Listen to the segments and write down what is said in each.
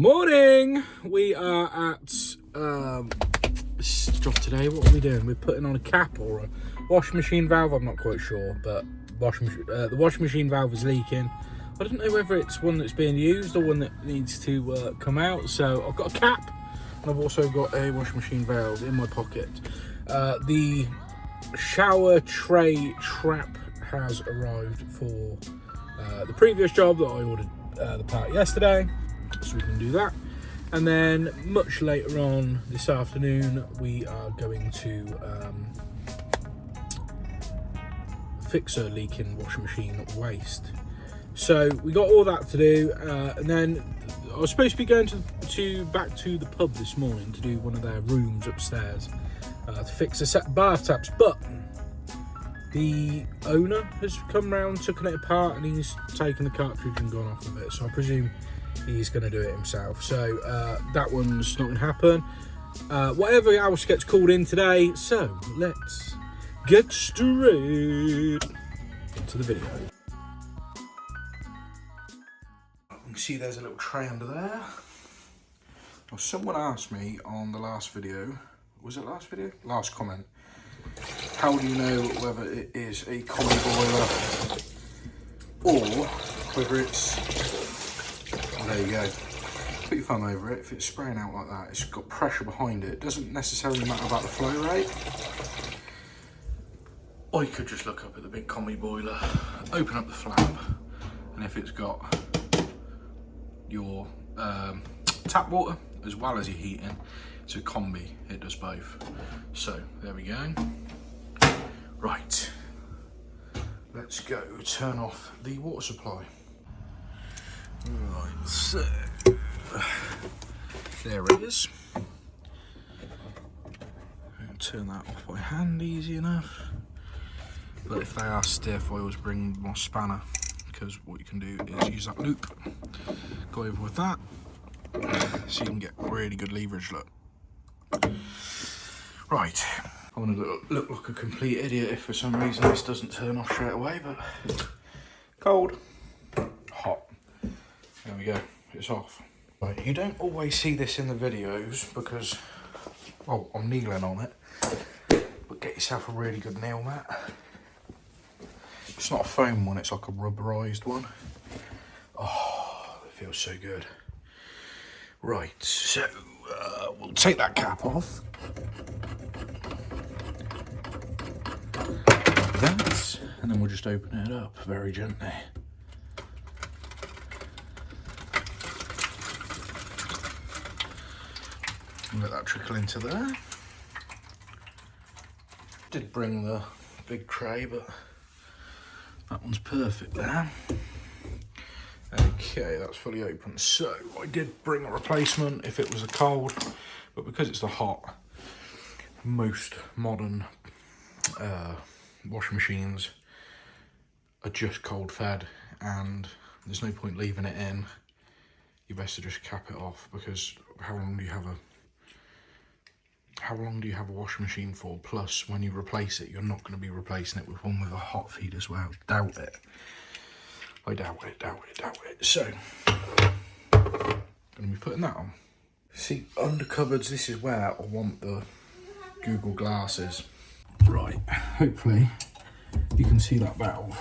Morning! We are at job today. What are we doing? We're putting on a cap or a washing machine valve. I'm not quite sure, but the washing machine valve is leaking. I don't know whether it's one that's being used or one that needs to come out. So I've got a cap and I've also got a washing machine valve in my pocket. The shower tray trap has arrived for the previous job that I ordered the part yesterday. So we can do that, and then much later on this afternoon we are going to fix a leaking washing machine waste. So we got all that to do, and then I was supposed to be going back to the pub this morning to do one of their rooms upstairs to fix a set of bath taps, but the owner has come round, taken it apart, and he's taken the cartridge and gone off with it. So I presume he's going to do it himself. So that one's not going to happen. Whatever else gets called in today. So let's get straight into the video. You can see there's a little tray under there. Now, someone asked me on the last video, was it last video? Last comment. How do you know whether it is a combi boiler or whether it's... There you go. Put your thumb over it. If it's spraying out like that, it's got pressure behind it. It doesn't necessarily matter about the flow rate. Or you could just look up at the big combi boiler, open up the flap, and if it's got your tap water as well as your heating, it's a combi. It does both. So there we go. Right. Let's go turn off the water supply. Right, so there it is. I'll turn that off by hand, easy enough. But if they are stiff, I always bring my spanner, because what you can do is use that loop, go over with that, so you can get really good leverage. Look. Right, I want to look like a complete idiot if for some reason this doesn't turn off straight away, but cold, hot. There we go, it's off. Right, you don't always see this in the videos because, well, I'm kneeling on it, but get yourself a really good nail mat. It's not a foam one, it's like a rubberized one. Oh, it feels so good. Right, so we'll take that cap off. That, and then we'll just open it up very gently. Let that trickle into there. Did bring the big tray, but that one's perfect there. Okay, that's fully open. So I did bring a replacement if it was a cold, but because it's the hot, most modern washing machines are just cold fed, and there's no point leaving it in. You best to just cap it off, because how long do you have a washing machine for? Plus, when you replace it, you're not going to be replacing it with one with a hot feed as well. Doubt it. I doubt it. So, going to be putting that on. See, under cupboards, this is where I want the Google glasses. Right, hopefully you can see that valve.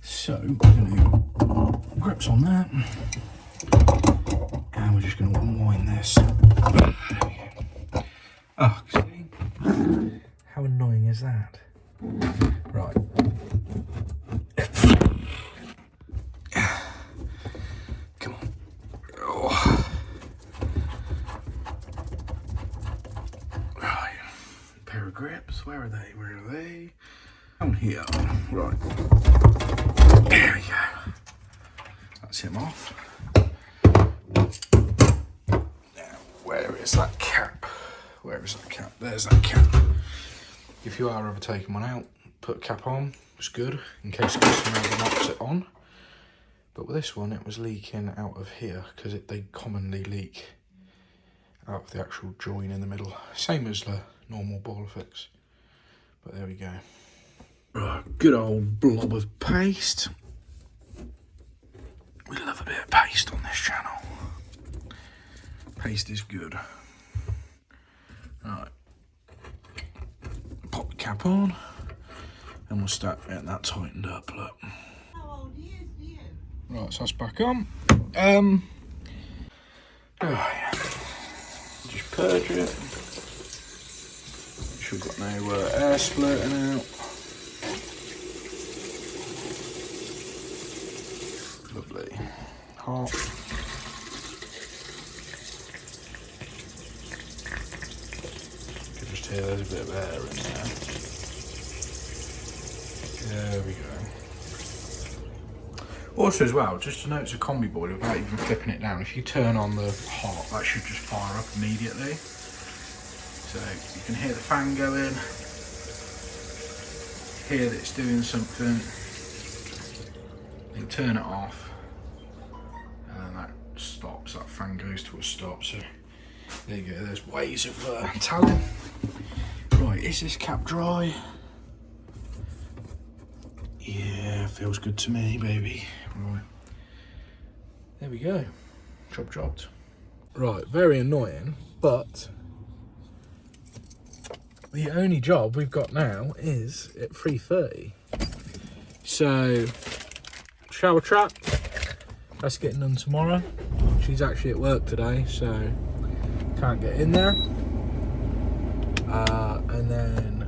So, we're going to grips on that, and we're just going to unwind this. Oh, see? How annoying is that? Right. Come on. Oh. Right. Pair of grips. Where are they? Down here. Right. There we go. That's him off. Now, where is that cap? Where is that cap? There's that cap. If you are ever taking one out, put a cap on. It's good in case the customer ever knocks it on. But with this one, it was leaking out of here because they commonly leak out of the actual join in the middle. Same as the normal boiler fix. But there we go. Right, good old blob of paste. We love a bit of paste on this channel. Paste is good. Right. Pop the cap on, and we'll start getting that tightened up. Look. Right, so that's back on. Oh yeah. Just purge it. Make sure we've got no air splurting out. Lovely. Hot. You can just hear there's a bit of air in there. There we go. Also as well, just to note it's a combi boiler without even flipping it down. If you turn on the hot, that should just fire up immediately. So you can hear the fan going, hear that it's doing something. You turn it off, and then that stops, that fan goes to a stop. So there you go, there's ways of telling. Right, is this cap dry? Yeah, feels good to me, baby. Right, there we go, job dropped. Right, very annoying, but the only job we've got now is at 3:30. So, shower trap, that's getting done tomorrow. She's actually at work today, so can't get in there. And then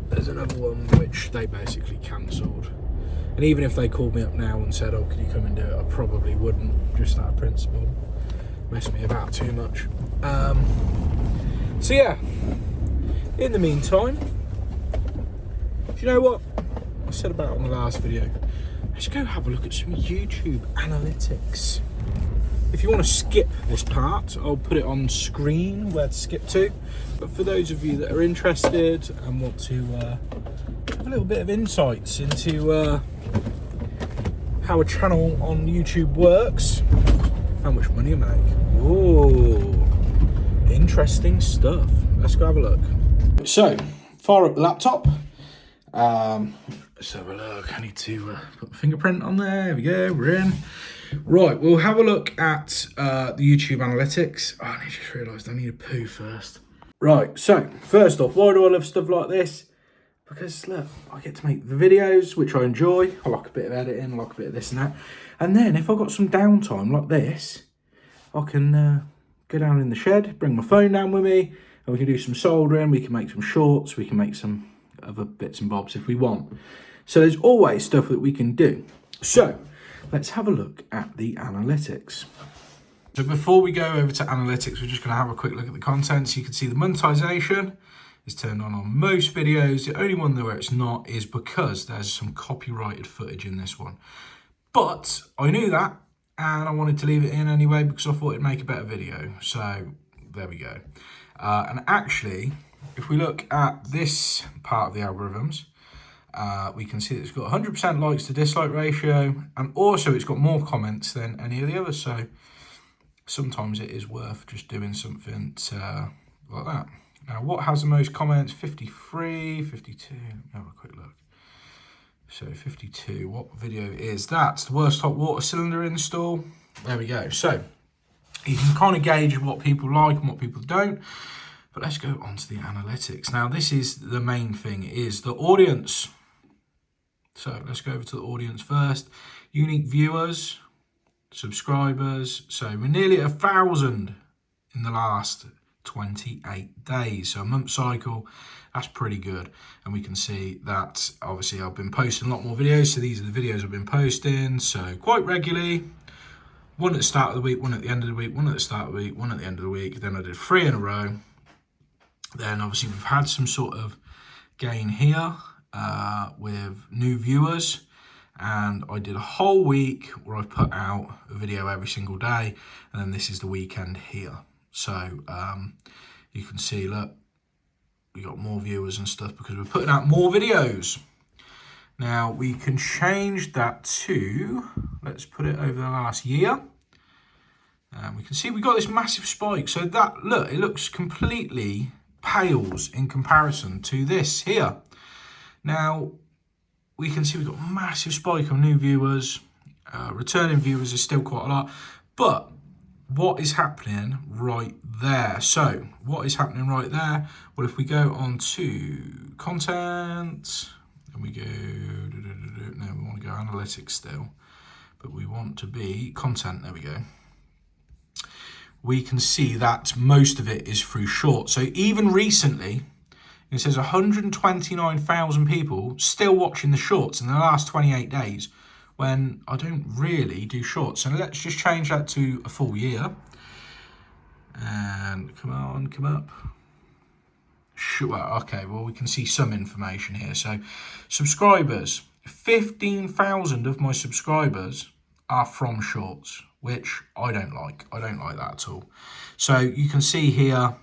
there's another one which they basically cancelled. And even if they called me up now and said, oh, can you come and do it, I probably wouldn't, just out of principle. Mess me about too much. So yeah, in the meantime, do you know what I said about it on the last video? Let's go have a look at some YouTube analytics. If you want to skip this part, I'll put it on screen where to skip to. But for those of you that are interested and want to have a little bit of insights into how a channel on YouTube works, how much money you make. Ooh, interesting stuff. Let's go have a look. So, fire up the laptop. Let's have a look. I need to put my fingerprint on there. There we go, we're in. Right, we'll have a look at the YouTube analytics. Oh, I just realised I need a poo first. Right, so first off, why do I love stuff like this? Because look, I get to make the videos, which I enjoy. I like a bit of editing, I like a bit of this and that. And then if I've got some downtime like this, I can go down in the shed, bring my phone down with me, and we can do some soldering, we can make some shorts, we can make some other bits and bobs if we want. So there's always stuff that we can do. So let's have a look at the analytics. So before we go over to analytics, we're just going to have a quick look at the content. So you can see the monetization is turned on most videos. The only one where it's not is because there's some copyrighted footage in this one. But I knew that and I wanted to leave it in anyway because I thought it'd make a better video. So there we go. And actually, if we look at this part of the algorithms, we can see that it's got 100% likes to dislike ratio, and also it's got more comments than any of the others. So sometimes it is worth just doing something like that. Now, what has the most comments? 53, 52. Let me have a quick look. So 52, what video is that? The worst hot water cylinder install. There we go. So you can kind of gauge what people like and what people don't. But let's go on to the analytics. Now, this is the main thing, is the audience. So let's go over to the audience first. Unique viewers, subscribers. So we're nearly at 1,000 in the last 28 days. So a month cycle, that's pretty good. And we can see that obviously I've been posting a lot more videos. So these are the videos I've been posting. So quite regularly. One at the start of the week, one at the end of the week, one at the start of the week, one at the end of the week. Then I did 3 in a row. Then obviously we've had some sort of gain here with new viewers, and I did a whole week where I put out a video every single day, and then this is the weekend here. So you can see, look, we got more viewers and stuff because we're putting out more videos. Now we can change that to, let's put it over the last year. And we can see we got this massive spike. So that, look, it looks completely pales in comparison to this here. Now we can see we've got a massive spike of new viewers. Returning viewers is still quite a lot, but what is happening right there? So what is happening right there? Well, if we go on to content and we go, no, we want to go analytics still, but we want to be content. There we go. We can see that most of it is through shorts. So even recently, it says 129,000 people still watching the shorts in the last 28 days when I don't really do shorts. So let's just change that to a full year. And come on, come up. Sure, okay, well, we can see some information here. So subscribers, 15,000 of my subscribers are from shorts, which I don't like. I don't like that at all. So you can see here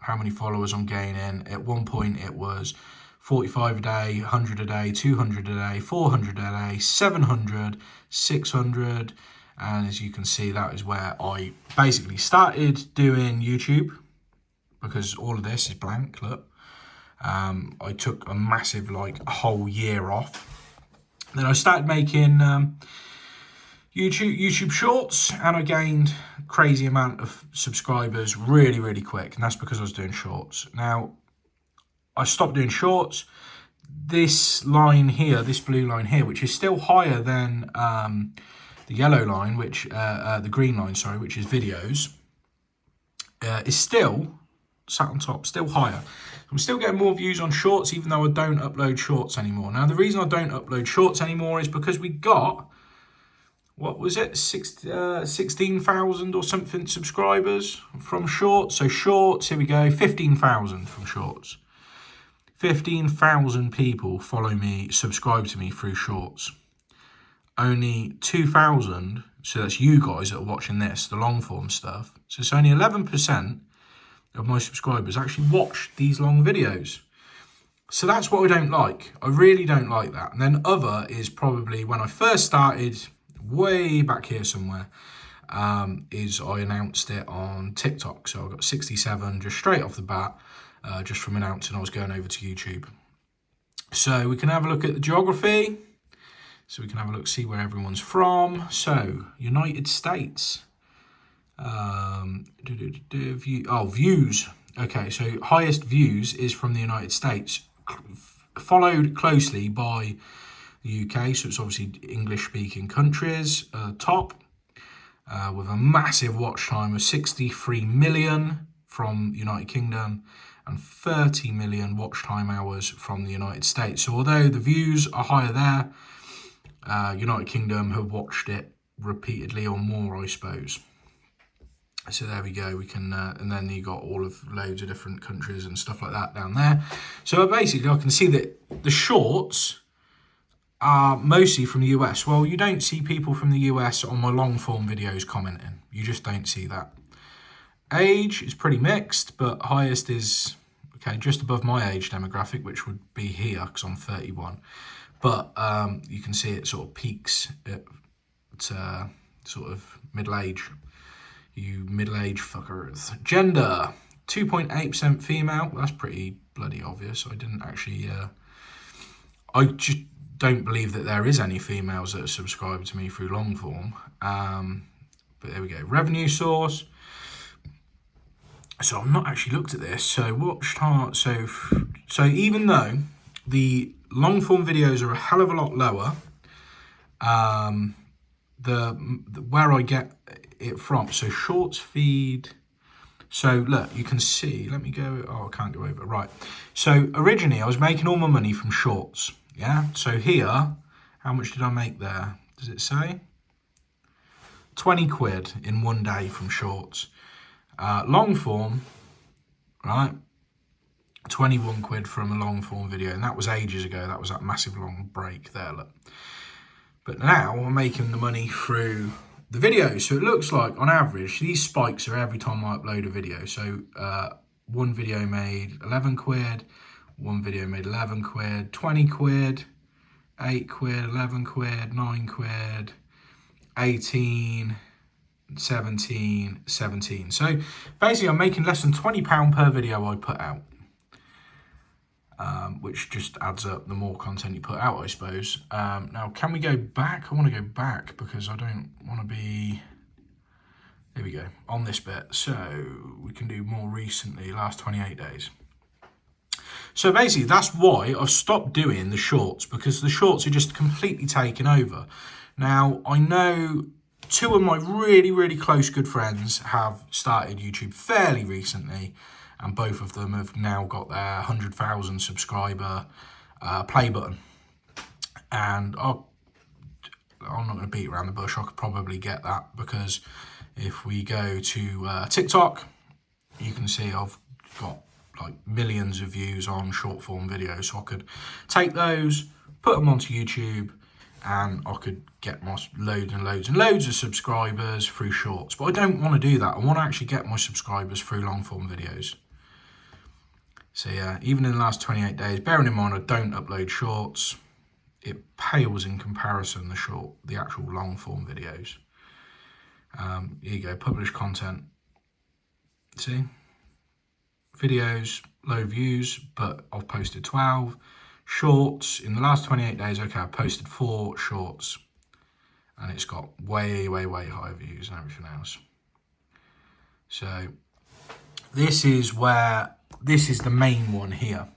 how many followers I'm gaining. At one point it was 45 a day, 100 a day, 200 a day, 400 a day, 700, 600. And as you can see, that is where I basically started doing YouTube, because all of this is blank, look. I took a massive, like a whole year off. Then I started making YouTube shorts, and I gained a crazy amount of subscribers really, really quick. And that's because I was doing shorts. Now, I stopped doing shorts. This line here, this blue line here, which is still higher than the yellow line, which the green line, sorry, which is videos, is still sat on top, still higher. I'm still getting more views on shorts, even though I don't upload shorts anymore. Now, the reason I don't upload shorts anymore is because we got, what was it, 16,000 or something subscribers from shorts. So shorts, here we go, 15,000 from shorts. 15,000 people follow me, subscribe to me through shorts. Only 2,000, so that's you guys that are watching this, the long form stuff. So it's only 11% of my subscribers actually watch these long videos. So that's what I don't like. I really don't like that. And then other is probably when I first started, way back here somewhere, is I announced it on TikTok. So I got 67 just straight off the bat, just from announcing I was going over to YouTube. So we can have a look at the geography. So we can have a look, see where everyone's from. So United States. Views. Okay, so highest views is from the United States, followed closely by the UK. So it's obviously English-speaking countries top, with a massive watch time of 63 million from the United Kingdom and 30 million watch time hours from the United States. So although the views are higher there, United Kingdom have watched it repeatedly or more, I suppose. So there we go. We can, and then you got all of loads of different countries and stuff like that down there. So basically, I can see that the shorts are mostly from the US. Well, you don't see people from the US on my long form videos commenting. You just don't see that. Age is pretty mixed, but highest is, okay, just above my age demographic, which would be here because I'm 31. But you can see it sort of peaks at sort of middle age. You middle-aged fuckers. Gender, 2.8% female. Well, that's pretty bloody obvious. I didn't actually, I just don't believe that there is any females that are subscribed to me through long form. But there we go. Revenue source. So I've not actually looked at this. So watch time. So even though the long form videos are a hell of a lot lower, where I get it from, so shorts feed, so look, you can see, let me go, oh, I can't go over, right. So originally I was making all my money from shorts, yeah? So here, how much did I make there? Does it say? 20 quid in one day from shorts. Long form, right? 21 quid from a long form video, and that was ages ago. That was that massive long break there, look. But now I'm making the money through the videos. So it looks like on average, these spikes are every time I upload a video. So one video made 11 quid, one video made 11 quid, 20 quid, 8 quid, 11 quid, 9 quid, 18, 17, 17. So basically I'm making less than £20 per video I put out. Which just adds up the more content you put out, I suppose. Now, can we go back? I want to go back because I don't want to be There we go, on this bit. So we can do more recently, last 28 days. So basically that's why I've stopped doing the shorts, because the shorts are just completely taken over. Now, I know 2 of my really, really close good friends have started YouTube fairly recently, and both of them have now got their 100,000 subscriber play button. And I'm not going to beat around the bush. I could probably get that, because if we go to TikTok, you can see I've got like millions of views on short form videos. So I could take those, put them onto YouTube, and I could get my loads and loads and loads of subscribers through shorts. But I don't want to do that. I want to actually get my subscribers through long form videos. So yeah, even in the last 28 days, bearing in mind I don't upload shorts, it pales in comparison, the actual long form videos. Here you go, publish content. See? Videos, low views, but I've posted 12. Shorts, in the last 28 days, okay, I've posted 4 shorts. And it's got way, way, way higher views and everything else. So this is the main one here.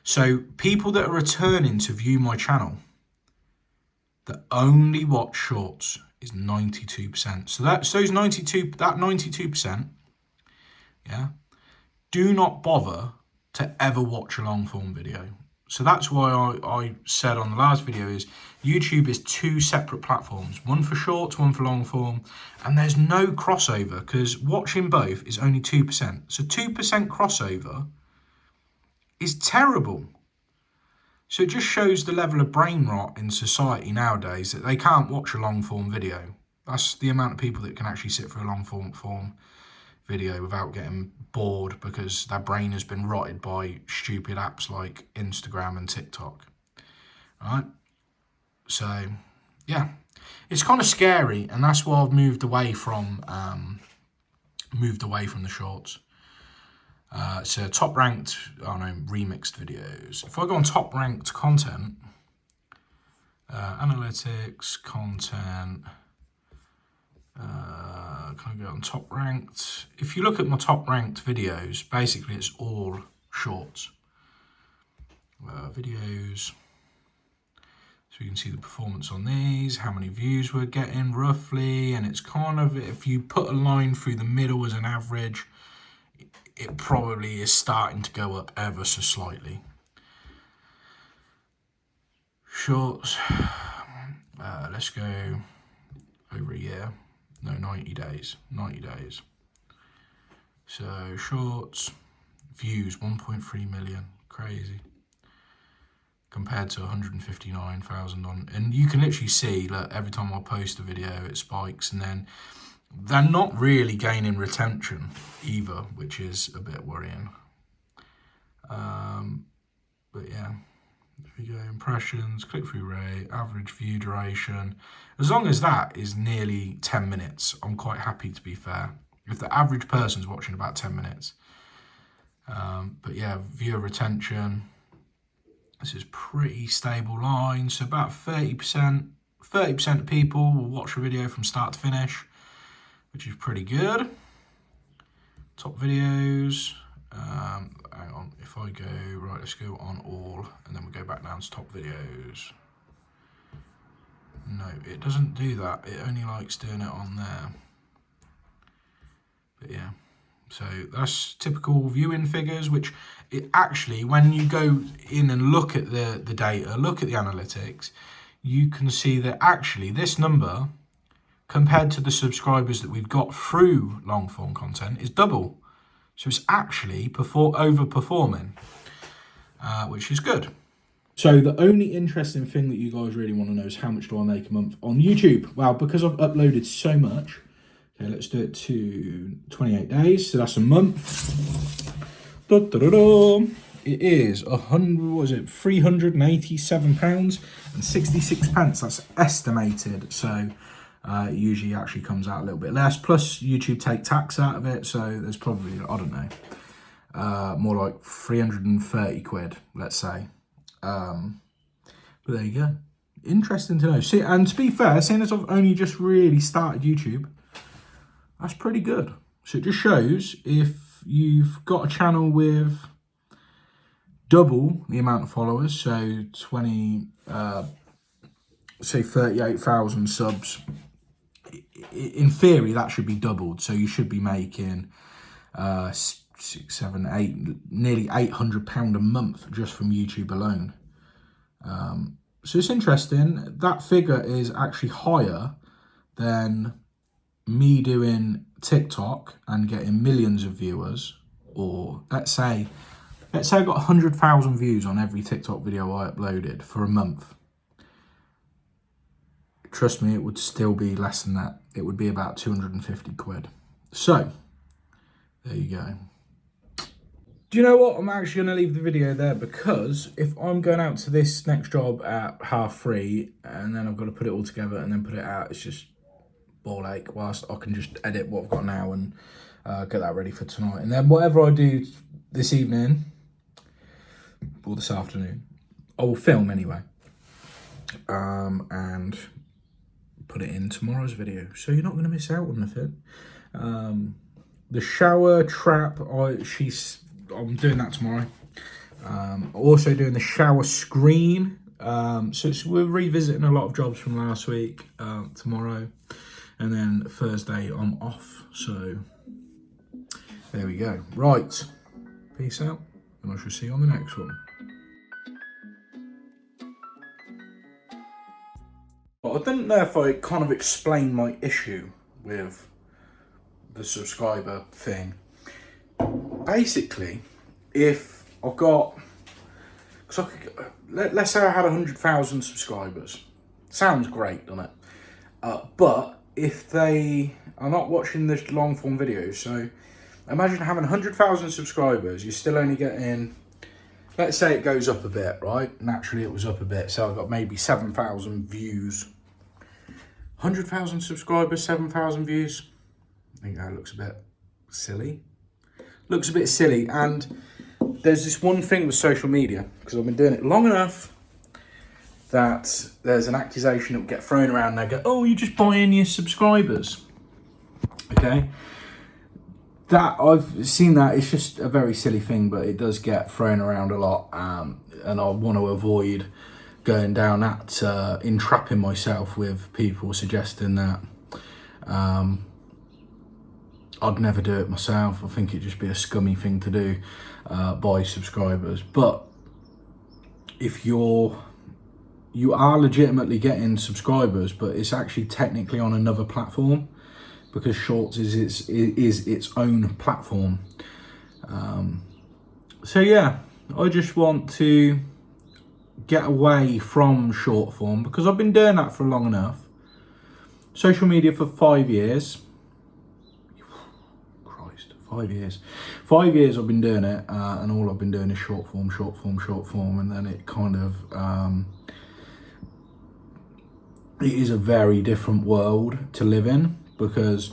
So people that are returning to view my channel that only watch shorts is 92%. So that 92%, yeah, do not bother to ever watch a long form video. So that's why I said on the last video is YouTube is 2 separate platforms, one for shorts, one for long form, and there's no crossover, because watching both is only 2%. So 2% crossover is terrible. So it just shows the level of brain rot in society nowadays, that they can't watch a long form video. That's the amount of people that can actually sit for a long form video without getting bored, because their brain has been rotted by stupid apps like Instagram and TikTok. All right? So yeah, it's kind of scary, and that's why I've moved away from the shorts. So top ranked, remixed videos. If I go on top ranked content, analytics, content, can I go on top ranked? If you look at my top ranked videos, basically it's all shorts. Videos. So you can see the performance on these, how many views we're getting roughly, and it's kind of, if you put a line through the middle as an average, it probably is starting to go up ever so slightly. Shorts, let's go over a year. No, 90 days. So shorts, views 1.3 million, crazy. Compared to 159,000 on, and you can literally see, look, every time I post a video it spikes, and then they're not really gaining retention either, which is a bit worrying. But yeah, there we go. Impressions, click-through rate, average view duration. As long as that is nearly 10 minutes, I'm quite happy, to be fair. If the average person's watching about 10 minutes. But yeah, viewer retention. This is pretty stable line. So about 30% of people will watch a video from start to finish, which is pretty good. Top videos. Hang on, if I go, right, let's go on all, and then we go back down to top videos. No, it doesn't do that. It only likes doing it on there. But yeah, so that's typical viewing figures, which it actually, when you go in and look at the data, look at the analytics, you can see that actually this number, compared to the subscribers that we've got through long form content, is double. So it's actually overperforming, which is good. So the only interesting thing that you guys really want to know is how much do I make a month on YouTube? Well, because I've uploaded so much, okay, let's do it to 28 days. So that's a month. It is £387.66. That's estimated. So it usually actually comes out a little bit less. Plus YouTube take tax out of it. So there's probably, I don't know, more like 330 quid, let's say. But there you go. Interesting to know. See, and to be fair, seeing as I've only just really started YouTube, That's pretty good. So it just shows if you've got a channel with double the amount of followers, so 38,000 subs, in theory that should be doubled. So you should be making 6, 7, 8, nearly £800 a month just from YouTube alone. So it's interesting. That figure is actually higher than me doing TikTok and getting millions of viewers, or let's say I got 100,000 views on every TikTok video I uploaded for a month. Trust me, it would still be less than that. It would be about 250 quid. So, there you go. Do you know what? I'm actually going to leave the video there, because if I'm going out to this next job at 3:30 and then I've got to put it all together and then put it out, it's just ball ache, whilst I can just edit what I've got now and get that ready for tonight. And then whatever I do this evening or this afternoon, I will film anyway, and put it in tomorrow's video, so you're not going to miss out on anything. The shower trap, I'm doing that tomorrow. Also doing the shower screen. So we're revisiting a lot of jobs from last week tomorrow, and then Thursday I'm off. So there we go. Right, peace out, and I shall see you on the next one. Well, I didn't know if I kind of explained my issue with the subscriber thing. Basically, if I've got, let's say I had 100,000 subscribers. Sounds great, doesn't it? But if they are not watching the long form videos, so imagine having 100,000 subscribers, you're still only getting, let's say it goes up a bit, right? Naturally it was up a bit, so I got maybe 7,000 views. 100,000 subscribers, 7,000 views. I think that looks a bit silly. Looks a bit silly, and there's this one thing with social media, because I've been doing it long enough that there's an accusation that will get thrown around and they go, oh, you're just buying your subscribers. Okay? That, I've seen that, it's just a very silly thing, but it does get thrown around a lot, and I want to avoid going down that, entrapping myself with people suggesting that I'd never do it myself. I think it'd just be a scummy thing to do, buy subscribers. But if you are legitimately getting subscribers, but it's actually technically on another platform, because Shorts is its own platform. So yeah, I just want to get away from short form, because I've been doing that for long enough. Social media for 5 years. Christ, 5 years. 5 years I've been doing it, and all I've been doing is short form, and then it kind of, it is a very different world to live in, because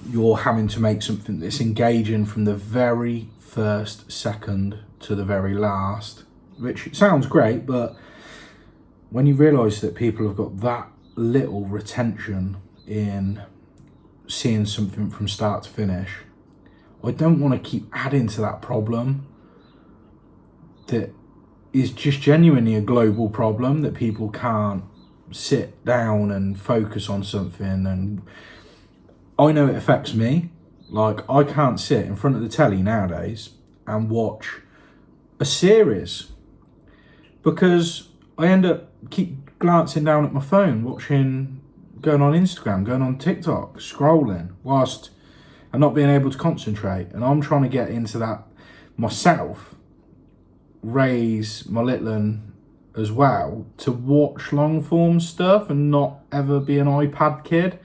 you're having to make something that's engaging from the very first second to the very last, which sounds great, but when you realise that people have got that little retention in seeing something from start to finish, I don't want to keep adding to that problem that is just genuinely a global problem, that people can't sit down and focus on something. And I know it affects me. Like, I can't sit in front of the telly nowadays and watch a series, because I end up keep glancing down at my phone, going on Instagram, going on TikTok, scrolling, whilst I'm not being able to concentrate. And I'm trying to get into that myself, raise my little one as well, to watch long form stuff and not ever be an iPad kid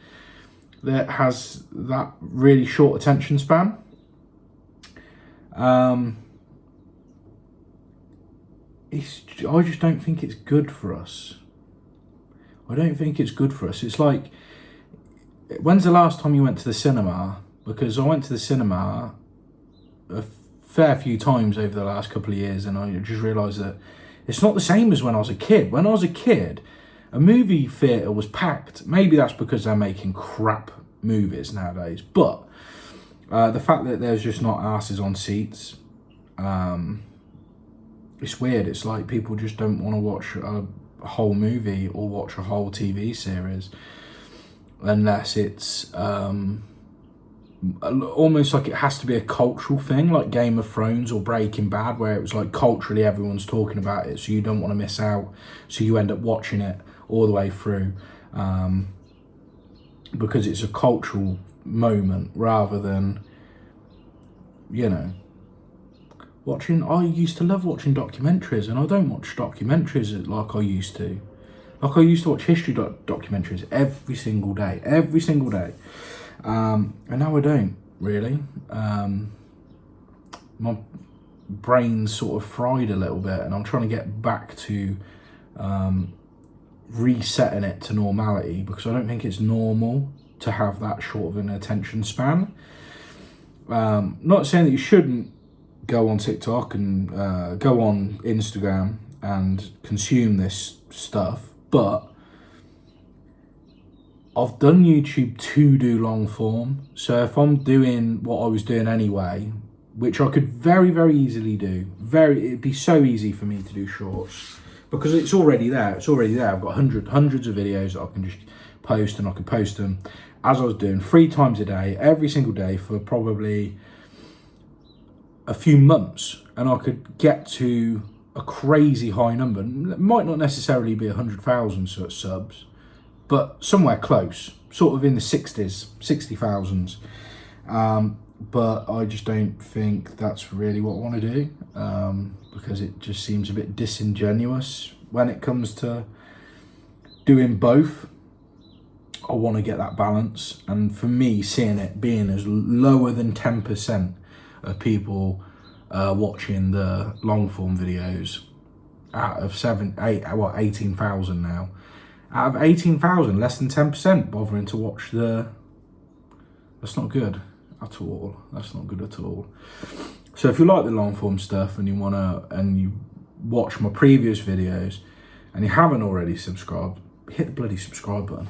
that has that really short attention span. I just don't think it's good for us. I don't think it's good for us. It's like, when's the last time you went to the cinema? Because I went to the cinema a fair few times over the last couple of years, and I just realised that it's not the same as when I was a kid. When I was a kid, a movie theatre was packed. Maybe that's because they're making crap movies nowadays. But the fact that there's just not asses on seats, it's weird. It's like people just don't want to watch a whole movie or watch a whole TV series unless it's almost like it has to be a cultural thing, like Game of Thrones or Breaking Bad, where it was like culturally everyone's talking about it, so you don't want to miss out, so you end up watching it all the way through, because it's a cultural moment rather than, you know, watching. I used to love watching documentaries, and I don't watch documentaries like I used to. Like I used to watch history documentaries every single day. And now I don't, really. My brain's sort of fried a little bit, and I'm trying to get back to resetting it to normality, because I don't think it's normal to have that short of an attention span. Not saying that you shouldn't go on TikTok and go on Instagram and consume this stuff, but I've done YouTube to do long form. So if I'm doing what I was doing anyway, which I could very, very easily do, it'd be so easy for me to do shorts, because it's already there. I've got hundreds of videos that I can just post, and I can post them as I was doing 3 times a day, every single day for probably a few months, and I could get to a crazy high number. It might not necessarily be 100,000 subs, but somewhere close, sort of in the 60,000s. But I just don't think that's really what I want to do, because it just seems a bit disingenuous when it comes to doing both. I want to get that balance, and for me, seeing it being as lower than 10% of people watching the long form videos out of 18,000 now. Out of 18,000, less than 10% bothering to watch that's not good at all. That's not good at all. So if you like the long form stuff and you watch my previous videos and you haven't already subscribed, hit the bloody subscribe button.